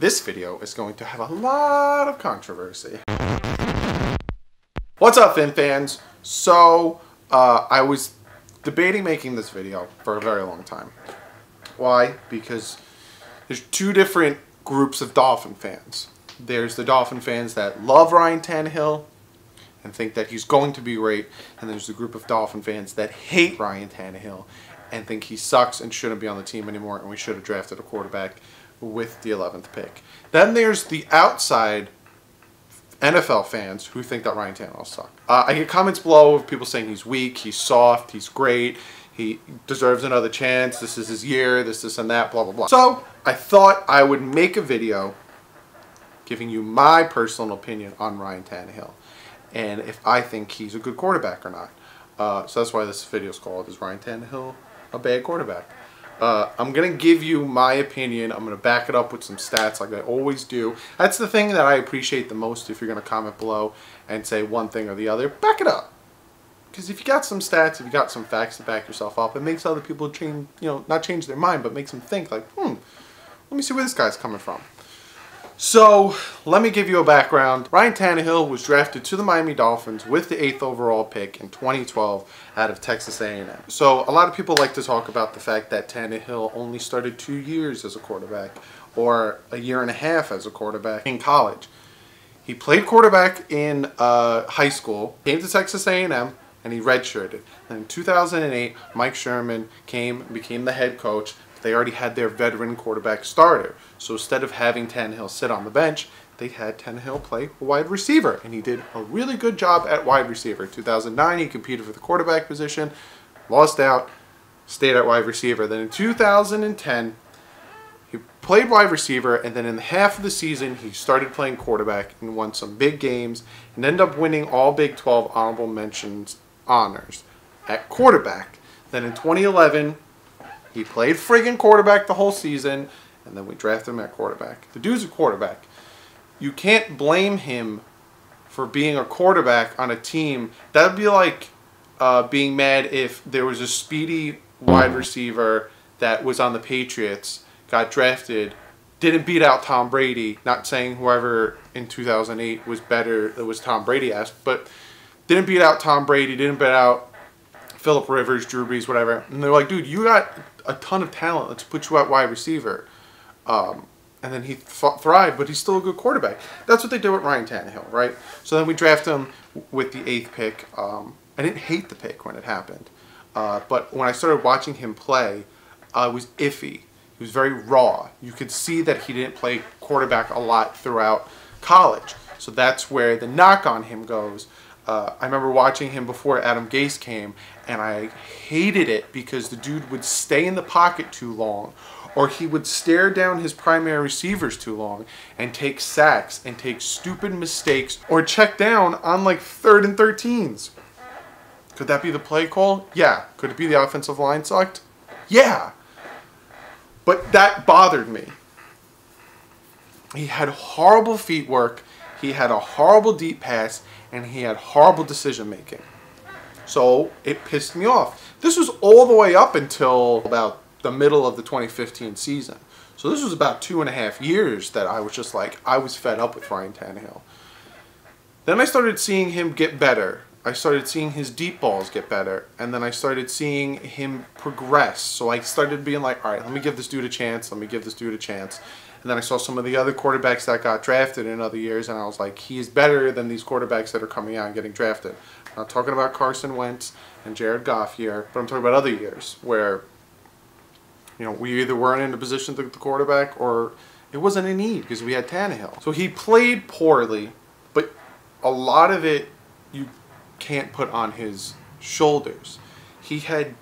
This video is going to have a lot of controversy. What's up, Fin fans? So, I was debating making this video for a very long time. Why? Because there's two different groups of Dolphin fans. There's the Dolphin fans that love Ryan Tannehill and think that he's going to be great, and there's the group of Dolphin fans that hate Ryan Tannehill and think he sucks and shouldn't be on the team anymore, and we should have drafted a quarterback with the 11th pick. Then there's the outside NFL fans who think that Ryan Tannehill sucks. I get comments below of people saying he's weak, he's soft, he's great, he deserves another chance, this is his year, this and that, blah, blah, blah. So I thought I would make a video giving you my personal opinion on Ryan Tannehill and if I think he's a good quarterback or not. So that's why this video is called, Is Ryan Tannehill a Bad Quarterback? I'm going to give you my opinion. I'm going to back it up with some stats like I always do. That's the thing that I appreciate the most if you're going to comment below and say one thing or the other. Back it up. Because if you got some stats, if you got some facts to back yourself up, it makes other people change, not change their mind, but makes them think like, let me see where this guy's coming from. So, let me give you a background. Ryan Tannehill was drafted to the Miami Dolphins with the 8th overall pick in 2012 out of Texas A&M. So, a lot of people like to talk about the fact that Tannehill only started 2 years as a quarterback or a year and a half as a quarterback in college. He played quarterback in high school, came to Texas A&M, and he redshirted. And in 2008, Mike Sherman came and became the head coach. They already had their veteran quarterback starter. So instead of having Tannehill sit on the bench, they had Tannehill play wide receiver. And he did a really good job at wide receiver. In 2009, he competed for the quarterback position, lost out, stayed at wide receiver. Then in 2010, he played wide receiver, and then in half of the season, he started playing quarterback and won some big games and ended up winning all Big 12 honorable mentions honors at quarterback. Then in 2011, he played friggin' quarterback the whole season, and then we drafted him at quarterback. The dude's a quarterback. You can't blame him for being a quarterback on a team. That would be like being mad if there was a speedy wide receiver that was on the Patriots, got drafted, didn't beat out Tom Brady, not saying whoever in 2008 was better, that was Tom Brady-esque, but didn't beat out Tom Brady, didn't beat out Phillip Rivers, Drew Brees, whatever. And they're like, dude, you got a ton of talent. Let's put you at wide receiver. And then he thrived, but he's still a good quarterback. That's what they did with Ryan Tannehill, right? So then we drafted him with the 8th pick. I didn't hate the pick when it happened. But when I started watching him play, it was iffy. He was very raw. You could see that he didn't play quarterback a lot throughout college. So that's where the knock on him goes. I remember watching him before Adam Gase came, and I hated it because the dude would stay in the pocket too long, or he would stare down his primary receivers too long and take sacks and take stupid mistakes or check down on like 3rd and 13s. Could that be the play call? Yeah. Could it be the offensive line sucked? Yeah. But that bothered me. He had horrible feet work. He had a horrible deep pass, and he had horrible decision making. So it pissed me off. This was all the way up until about the middle of the 2015 season. So this was about 2.5 years that I was just like, I was fed up with Ryan Tannehill. Then I started seeing him get better. I started seeing his deep balls get better. And then I started seeing him progress. So I started being like, all right, let me give this dude a chance. Let me give this dude a chance. And then I saw some of the other quarterbacks that got drafted in other years, and I was like, he is better than these quarterbacks that are coming out and getting drafted. I'm not talking about Carson Wentz and Jared Goff here, but I'm talking about other years where, we either weren't in a position to get the quarterback or it wasn't a need because we had Tannehill. So he played poorly, but a lot of it you can't put on his shoulders. He had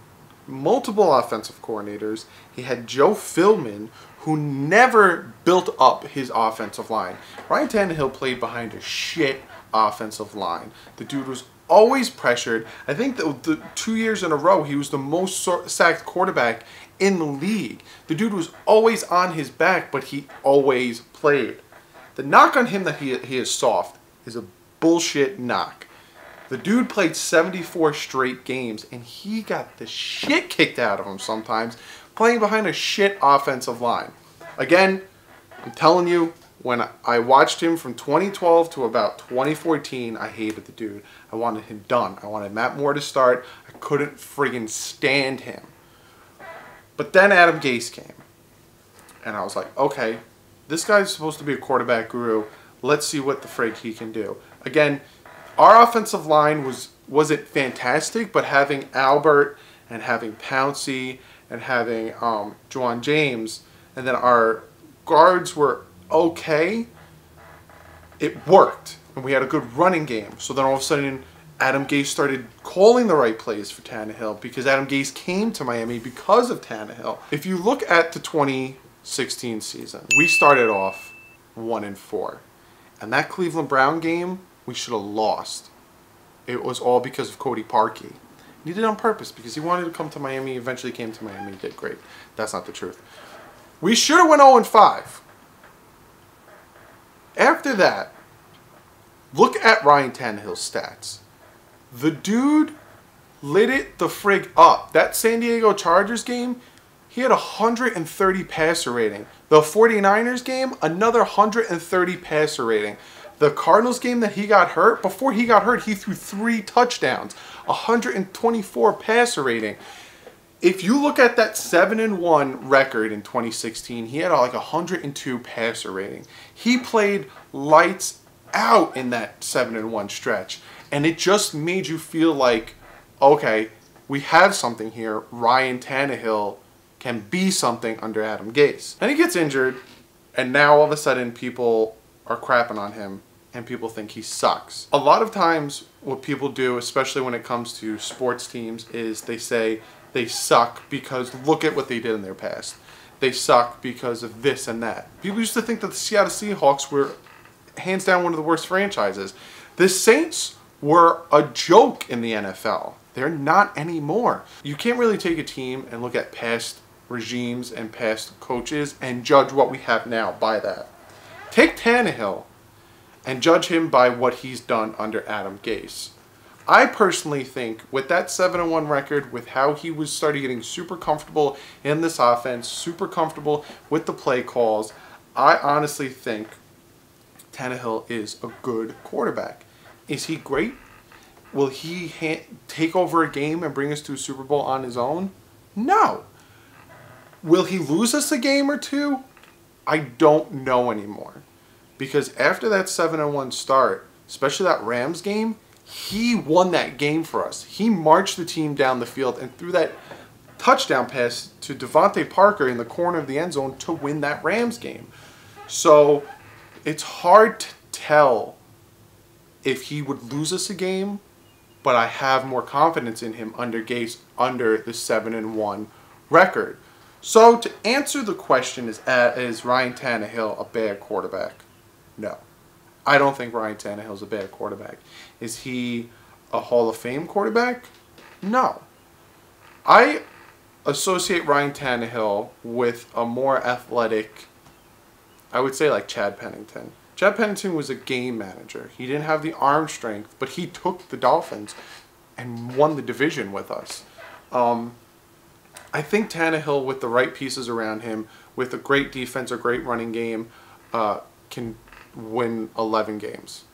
multiple offensive coordinators. He had Joe Philbin, who never built up his offensive line. Ryan Tannehill played behind a shit offensive line. The dude was always pressured. I think the 2 years in a row, he was the most sacked quarterback in the league. The dude was always on his back, but he always played. The knock on him that he is soft is a bullshit knock. The dude played 74 straight games, and he got the shit kicked out of him sometimes, playing behind a shit offensive line. Again, I'm telling you, when I watched him from 2012 to about 2014, I hated the dude. I wanted him done. I wanted Matt Moore to start. I couldn't friggin' stand him. But then Adam Gase came. And I was like, okay, this guy's supposed to be a quarterback guru. Let's see what the frig he can do. Again, our offensive line wasn't fantastic, but having Albert and having Pouncey and having Juwan James, and then our guards were okay, it worked. And we had a good running game. So then all of a sudden, Adam Gase started calling the right plays for Tannehill because Adam Gase came to Miami because of Tannehill. If you look at the 2016 season, we started off 1-4. And that Cleveland Brown game, we should have lost. It was all because of Cody Parkey. He did it on purpose because he wanted to come to Miami. Eventually came to Miami. He did great. That's not the truth. We should have went 0-5. After that, look at Ryan Tannehill's stats. The dude lit it the frig up. That San Diego Chargers game, he had 130 passer rating. The 49ers game, another 130 passer rating. The Cardinals game that he got hurt, before he got hurt, he threw 3 touchdowns. 124 passer rating. If you look at that 7-1 record in 2016, he had like 102 passer rating. He played lights out in that 7-1 stretch. And it just made you feel like, okay, we have something here. Ryan Tannehill can be something under Adam Gase. Then he gets injured, and now all of a sudden people are crapping on him, and people think he sucks. A lot of times what people do, especially when it comes to sports teams, is they say they suck because look at what they did in their past. They suck because of this and that. People used to think that the Seattle Seahawks were hands down one of the worst franchises. The Saints were a joke in the NFL. They're not anymore. You can't really take a team and look at past regimes and past coaches and judge what we have now by that. Take Tannehill and judge him by what he's done under Adam Gase. I personally think with that 7-1 record, with how he was started getting super comfortable in this offense, super comfortable with the play calls, I honestly think Tannehill is a good quarterback. Is he great? Will he take over a game and bring us to a Super Bowl on his own? No. Will he lose us a game or two? I don't know anymore. Because after that 7-1 start, especially that Rams game, he won that game for us. He marched the team down the field and threw that touchdown pass to Devontae Parker in the corner of the end zone to win that Rams game. So it's hard to tell if he would lose us a game, but I have more confidence in him under Gase under the 7-1 record. So to answer the question, is Ryan Tannehill a bad quarterback? No. I don't think Ryan Tannehill is a bad quarterback. Is he a Hall of Fame quarterback? No. I associate Ryan Tannehill with a more athletic, I would say like Chad Pennington. Chad Pennington was a game manager. He didn't have the arm strength, but he took the Dolphins and won the division with us. I think Tannehill, with the right pieces around him, with a great defense, a great running game, can win 11 games.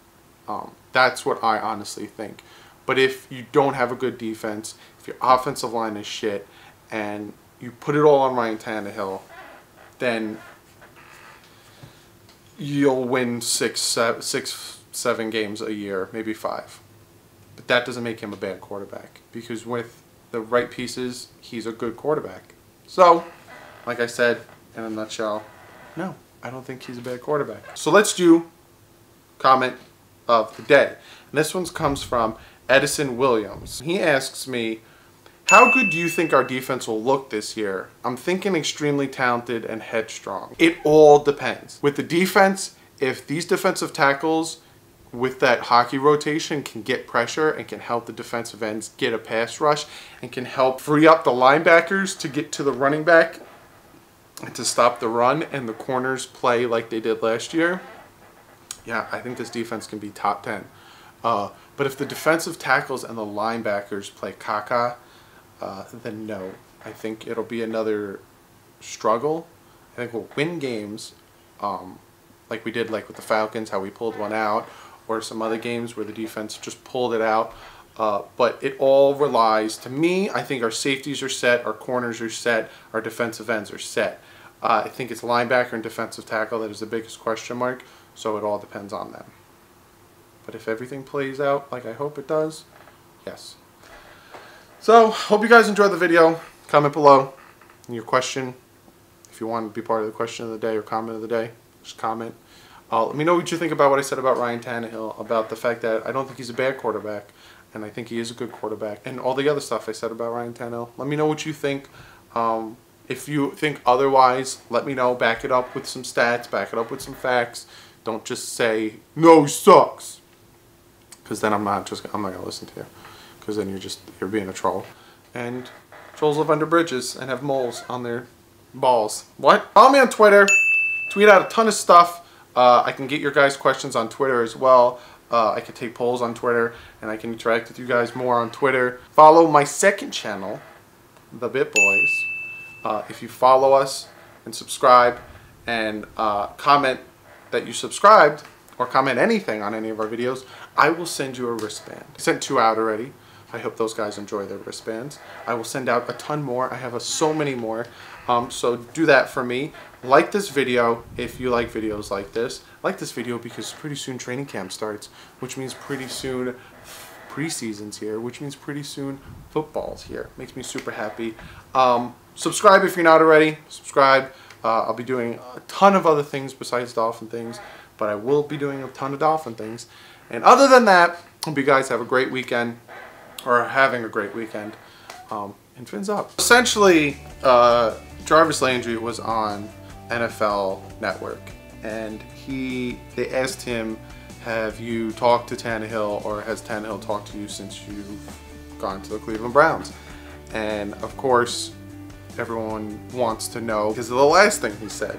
That's what I honestly think. But if you don't have a good defense, if your offensive line is shit, and you put it all on Ryan Tannehill, then you'll win 6, 7 games a year, maybe 5. But that doesn't make him a bad quarterback, because with the right pieces, he's a good quarterback. So, like I said, in a nutshell, no, I don't think he's a bad quarterback. So let's do comment of the day. And this one comes from Edison Williams. He asks me, how good do you think our defense will look this year? I'm thinking extremely talented and headstrong. It all depends. With the defense, if these defensive tackles with that hockey rotation can get pressure and can help the defensive ends get a pass rush and can help free up the linebackers to get to the running back and to stop the run, and the corners play like they did last year, yeah, I think this defense can be top 10. But if the defensive tackles and the linebackers play caca, then no. I think it'll be another struggle. I think we'll win games, like we did like with the Falcons, how we pulled one out, or some other games where the defense just pulled it out. But it all relies, to me, I think our safeties are set, our corners are set, our defensive ends are set. I think it's linebacker and defensive tackle that is the biggest question mark, so it all depends on them. But if everything plays out like I hope it does, yes. So, hope you guys enjoyed the video. Comment below your question. If you want to be part of the question of the day or comment of the day, just comment. Let me know what you think about what I said about Ryan Tannehill, about the fact that I don't think he's a bad quarterback, and I think he is a good quarterback, and all the other stuff I said about Ryan Tannehill. Let me know what you think. If you think otherwise, let me know. Back it up with some stats, back it up with some facts. Don't just say, no, he sucks. Because then I'm not going to listen to you. Because then you're being a troll. And trolls live under bridges and have moles on their balls. What? Follow me on Twitter. Tweet out a ton of stuff. I can get your guys' questions on Twitter as well. I can take polls on Twitter, and I can interact with you guys more on Twitter. Follow my second channel, The Bit Boys. If you follow us and subscribe and comment that you subscribed, or comment anything on any of our videos, I will send you a wristband. I sent 2 out already. I hope those guys enjoy their wristbands. I will send out a ton more. I have so many more. So do that for me. Like this video if you like videos like this. Like this video because pretty soon training camp starts, which means pretty soon preseason's here, which means pretty soon football's here. Makes me super happy. Subscribe if you're not already. Subscribe. I'll be doing a ton of other things besides Dolphin things, but I will be doing a ton of Dolphin things. And other than that, hope you guys have a great weekend, or having a great weekend. And fins up. Essentially, Jarvis Landry was on NFL Network, and they asked him, have you talked to Tannehill, or has Tannehill talked to you since you've gone to the Cleveland Browns? And of course, everyone wants to know because of the last thing he said.